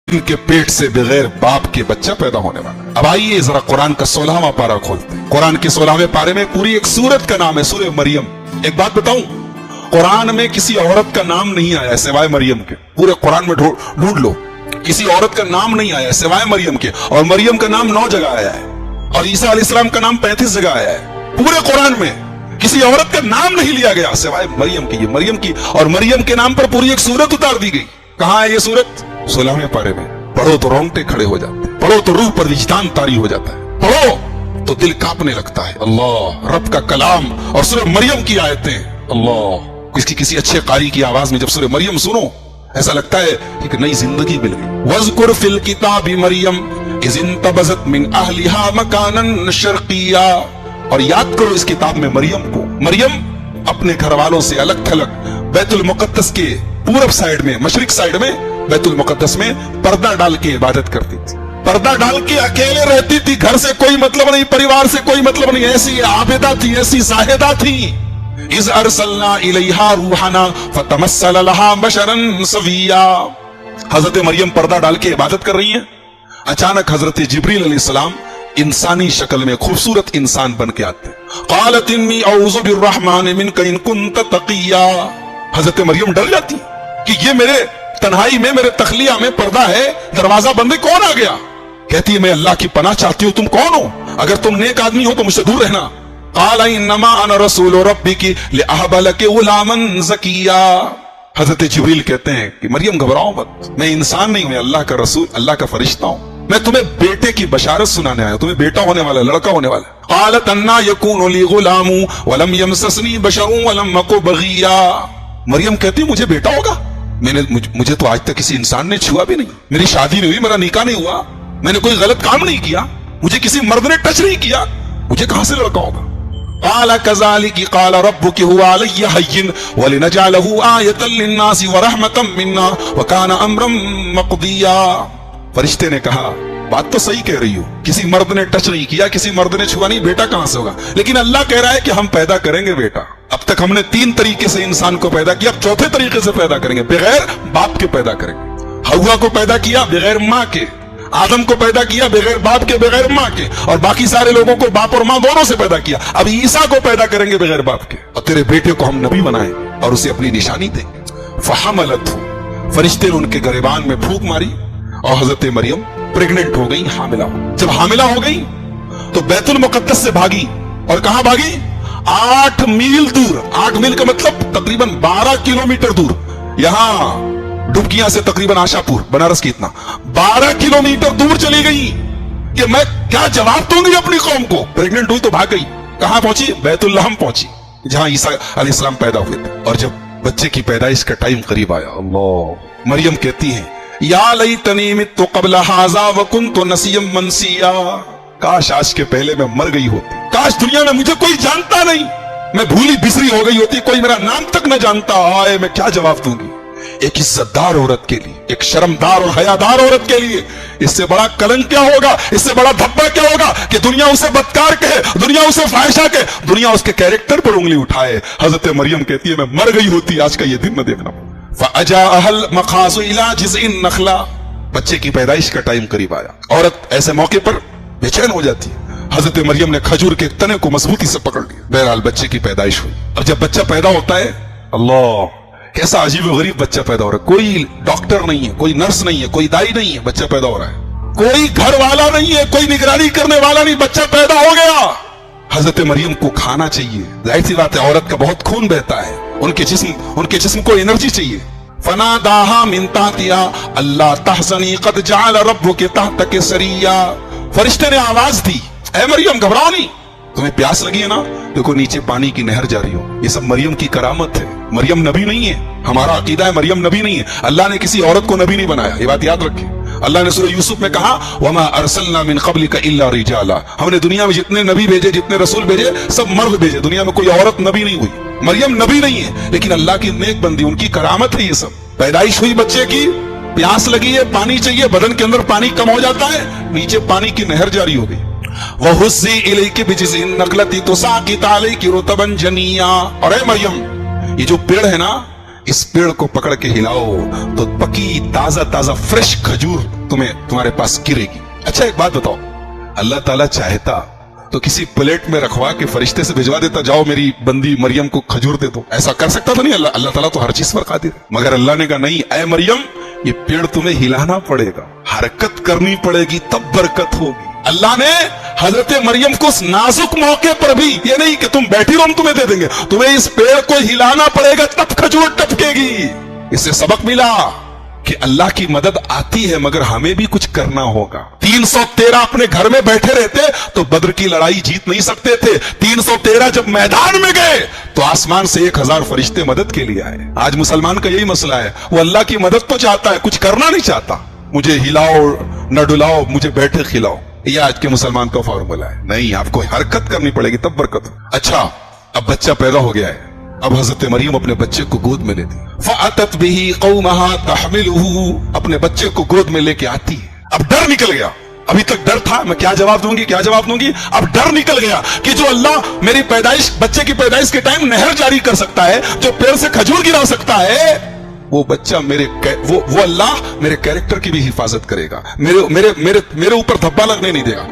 इनके पेट से बगैर बाप के बच्चा पैदा होने वाला। अब आइए जरा कुरान का 16वां पारा खोलते हैं। कुरान के 16वें पारे में पूरी एक सूरत का नाम है, सूरह मरियम। एक बात बताऊं, कुरान में किसी औरत का नाम नहीं आया सिवाय मरियम के। पूरे कुरान में ढूंढ लो, किसी औरत का नाम नहीं आया सिवाय मरियम के। और मरियम का नाम 9 जगह आया है और ईसा अलैहिस्सलाम का नाम 35 जगह आया है। पूरे कुरान में किसी औरत का नाम नहीं लिया गया सिवाय मरियम की। ये मरियम की, और मरियम के नाम पर पूरी एक सूरत उतार दी गई। कहां है ये सूरत? 16वें पारे में। पढ़ो तो रोंगटे खड़े हो जाते हैं, पढ़ो तो रूह पर विजदान तारी हो जाता है, पढ़ो तो दिल कांपने लगता है। अल्लाह, रब का कलाम और सूरह मरियम की आयतें। अल्लाह, किसी अच्छे कारी की आवाज में जब सूरह मरियम सुनो, ऐसा लगता है एक नई जिंदगी मिल गई। वज़कुर फिल किताबि मरियम इज़ इंतबज़त मिन अहलिहा मकानन शर्क़िया। और याद करो इस किताब में मरियम को। मरियम अपने घर वालों से अलग थलग बैतुल मुक़द्दस के पूरब साइड में, मशरिक साइड में बैतुल मुक़द्दस में पर्दा डाल के इबादत करती थी। पर्दा डाल के अकेले रहती थी, घर से कोई मतलब नहीं, परिवार से कोई मतलब नहीं। ऐसी आबिदा थी, ऐसी जाहिदा थी। इज़ अरसलना इलैहा रूहना फतमस्सल लहा बशरन सविया। हजरत मरियम पर्दा डाल के इबादत कर रही हैं। अचानक हजरत जिब्रील अलैहिस्सलाम इंसानी शक्ल में खूबसूरत इंसान बन के आते हैं। क़ालत इन्नी औज़ु बिर्रहमान मिनका इन कुन्त तक़िया। हजरत मरियम डर जाती कि ये मेरे तन्हाई में, मेरे तखलिया में पर्दा है, दरवाजा बंद है, कौन आ गया? कहती है मैं अल्लाह की पनाह चाहती हूँ, तुम कौन हो? अगर तुम नेक आदमी हो तो मुझसे दूर रहना। क़ाल इन्नमा अना रसूल रब्बिकी लिअहब लकी गुलामन ज़किया। हजरत जिब्रील कहते हैं कि मरियम घबराओ मत, मैं इंसान नहीं हूं, मैं अल्लाह का रसूल, अल्लाह का फरिश्ता हूं। मैं तुम्हें बेटे की बशारत सुनाने आया, तुम्हें बेटा होने वाला, लड़का होने वाला। क़ालत अन्ना यकूनु ली गुलामु वलम यमससनी बशरुन वलम अकु बगिया। मरियम कहती मुझे बेटा होगा? मुझे तो आज तक किसी इंसान ने छुआ भी नहीं, मेरी शादी नहीं हुई, मेरा निकाह नहीं हुआ, मैंने कोई गलत काम नहीं किया, मुझे किसी मर्द ने टच नहीं किया, मुझे कहां से लड़का होगा? क़ाल कज़ालिकी क़ाल रब्बुकी हुवा अलय्या हय्यिन वलिनजअलहु आयतन लिन्नासि व रहमतम मिन्ना व कान अम्रम मक़दिया। फरिश्ते ने कहा बात तो सही कह रही हो, किसी मर्द ने टच नहीं किया, किसी मर्द ने छुआ नहीं, बेटा कहां से होगा? लेकिन अल्लाह कह रहा है कि हम पैदा करेंगे बेटा। अब तक हमने 3 तरीके से इंसान को पैदा किया, अब 4थे तरीके से पैदा करेंगे, बगैर बाप के पैदा करेंगे। हव्वा को पैदा किया बगैर माँ के, आदम को पैदा किया बगैर बाप के, बगैर माँ के, और बाकी सारे लोगों को बाप और माँ दोनों से पैदा किया। अब ईसा को पैदा करेंगे बगैर बाप के, और तेरे बेटे को हम नबी बनाए और उसे अपनी निशानी देंगे। फहमलतहु, फरिश्ते ने उनके गिरबान में फूंक मारी और हजरत मरियम प्रेग्नेंट हो गई, हामिला हो। जब हामिला हो गई तो बैतुल मुक़द्दस से भागी, और कहां भागी? 8 मील दूर। 8 मील का मतलब तकरीबन 12 किलोमीटर दूर। यहां डुबकियां से तकरीबन आशापुर, बनारस की इतना 12 किलोमीटर दूर चली गई कि मैं क्या जवाब दूंगी अपनी कौम को। प्रेग्नेंट हुई तो भाग गई। कहां पहुंची? बैतुल लहम पहुंची, जहां ईसा अलैहिस्सलाम पैदा हुए थे। और जब बच्चे की पैदाइश का टाइम करीब आया, अल्लाह, मरियम कहती है या लैतनी मित्तु क़ब्ल हाज़ा व कुन्तु नसिय्यम मनसिया। काश आज के पहले मैं मर गई होती, काश दुनिया में मुझे कोई जानता नहीं, मैं भूली बिसरी हो गई होती, कोई मेरा नाम तक न जानता। आए मैं क्या जवाब दूंगी एक इज्जतदार औरत के लिए, एक शर्मदार और हयादार औरत के लिए? इससे बड़ा कलंक क्या होगा, इससे बड़ा धब्बा क्या होगा कि दुनिया उसे बदकार कहे, दुनिया उसे फाहिशा कहे, दुनिया उसके कैरेक्टर पर उंगली उठाए। हजरत मरियम कहती है मैं मर गई होती, आज का ये दिन न देखना। फ़अजाअहल मखाज़ु इला जिज़इन नखला। बच्चे की पैदाइश का टाइम करीब आया। औरत ऐसे मौके पर बेचैन हो जाती है। हजरत मरियम ने खजूर के तने को मजबूती से पकड़ लिया। बहरहाल बच्चे की पैदाइश हुई। और जब बच्चा पैदा होता है, अल्लाह, कैसा अजीब व गरीब बच्चा पैदा हो रहा है। कोई डॉक्टर नहीं है, कोई नर्स नहीं है, कोई दाई नहीं है, बच्चा पैदा हो रहा है। कोई घर वाला नहीं है, कोई निगरानी करने वाला नहीं, बच्चा पैदा हो गया। हजरत मरियम को खाना चाहिए, जाहिर सी बात है, औरत का बहुत खून बहता है, उनके जिस्म को एनर्जी चाहिए। फनादाहा मिन ताहतिहा अल्ला तहज़नी क़द जअल रब्बुकी तहतकी सरिया। फरिश्ते ने आवाज दी, ऐ मरियम घबराओ नहीं, तुम्हें प्यास लगी है ना, देखो नीचे पानी की नहर जा रही हो। ये सब मरियम की करामत है। मरियम नबी नहीं है, हमारा अकीदा है मरियम नबी नहीं है। अल्लाह ने किसी औरत को नबी नहीं बनाया, ये बात याद रखें। अल्लाह ने सूरह यूसुफ में कहा वमा अरसलना मिन क़ब्लिका इल्ला रिजाला। हमने दुनिया में जितने नबी भेजे, जितने रसूल भेजे, सब मर्द भेजे, दुनिया में कोई औरत नबी नहीं हुई। मरियम नबी नहीं है, लेकिन अल्लाह की नेक बंदी, उनकी करामत है ये सब। पैदाइश हुई बच्चे की, प्यास लगी है, पानी चाहिए, बदन के अंदर पानी कम हो जाता है, नीचे पानी की नहर जारी हो गई। वहुज़्ज़ी इलैकी बिजिज़इन नख़लती तुसाक़ित अलैकी रुतबन जनिया। और ऐ मरियम, ये जो पेड़ है ना, इस पेड़ को पकड़ के हिलाओ तो पकी ताजा ताजा फ्रेश खजूर तुम्हारे पास गिरेगी। अच्छा एक बात बताओ, अल्लाह ताला चाहता तो किसी प्लेट में रखवा के फरिश्ते से भिजवा देता, जाओ मेरी बंदी मरियम को खजूर दे दो, ऐसा कर सकता तो नहीं? अल्लाह ताला तो हर चीज पर कादिर है। मगर अल्लाह ने कहा नहीं, ऐ मरियम ये पेड़ तुम्हें हिलाना पड़ेगा, हरकत करनी पड़ेगी, तब बरकत होगी। अल्लाह ने हजरत मरियम को उस नाजुक मौके पर भी ये नहीं कि तुम बैठी रहो हम तुम्हें दे देंगे, तुम्हें इस पेड़ को हिलाना पड़ेगा तब खजूर टपकेगी। इससे सबक मिला कि अल्लाह की मदद आती है मगर हमें भी कुछ करना होगा। 313 अपने घर में बैठे रहते तो बद्र की लड़ाई जीत नहीं सकते थे। 313 जब मैदान में गए तो आसमान से 1000 फरिश्ते मदद के लिए आए। आज मुसलमान का यही मसला है, वो अल्लाह की मदद तो चाहता है, कुछ करना नहीं चाहता। मुझे हिलाओ न डुलाओ, मुझे बैठे खिलाओ, ये आज के मुसलमान का फॉर्मूला है। नहीं, आपको हरकत करनी पड़ेगी तब बरकत हो। अच्छा, अब बच्चा पैदा हो गया है, अब हजरत मरियम अपने बच्चे को गोद में लेती, फ़अतत बिही क़ौमहा तहमिलुहु, अपने बच्चे को गोद में लेके आती है। अब डर निकल गया, अभी तक डर था, मैं क्या जवाब दूंगी क्या जवाब दूंगी, अब डर निकल गया कि जो अल्लाह मेरी पैदाइश, बच्चे की पैदाइश के टाइम नहर जारी कर सकता है, जो पेड़ से खजूर गिरा सकता है, वो बच्चा वो अल्लाह मेरे कैरेक्टर की भी हिफाजत करेगा, मेरे ऊपर धब्बा लगने नहीं देगा।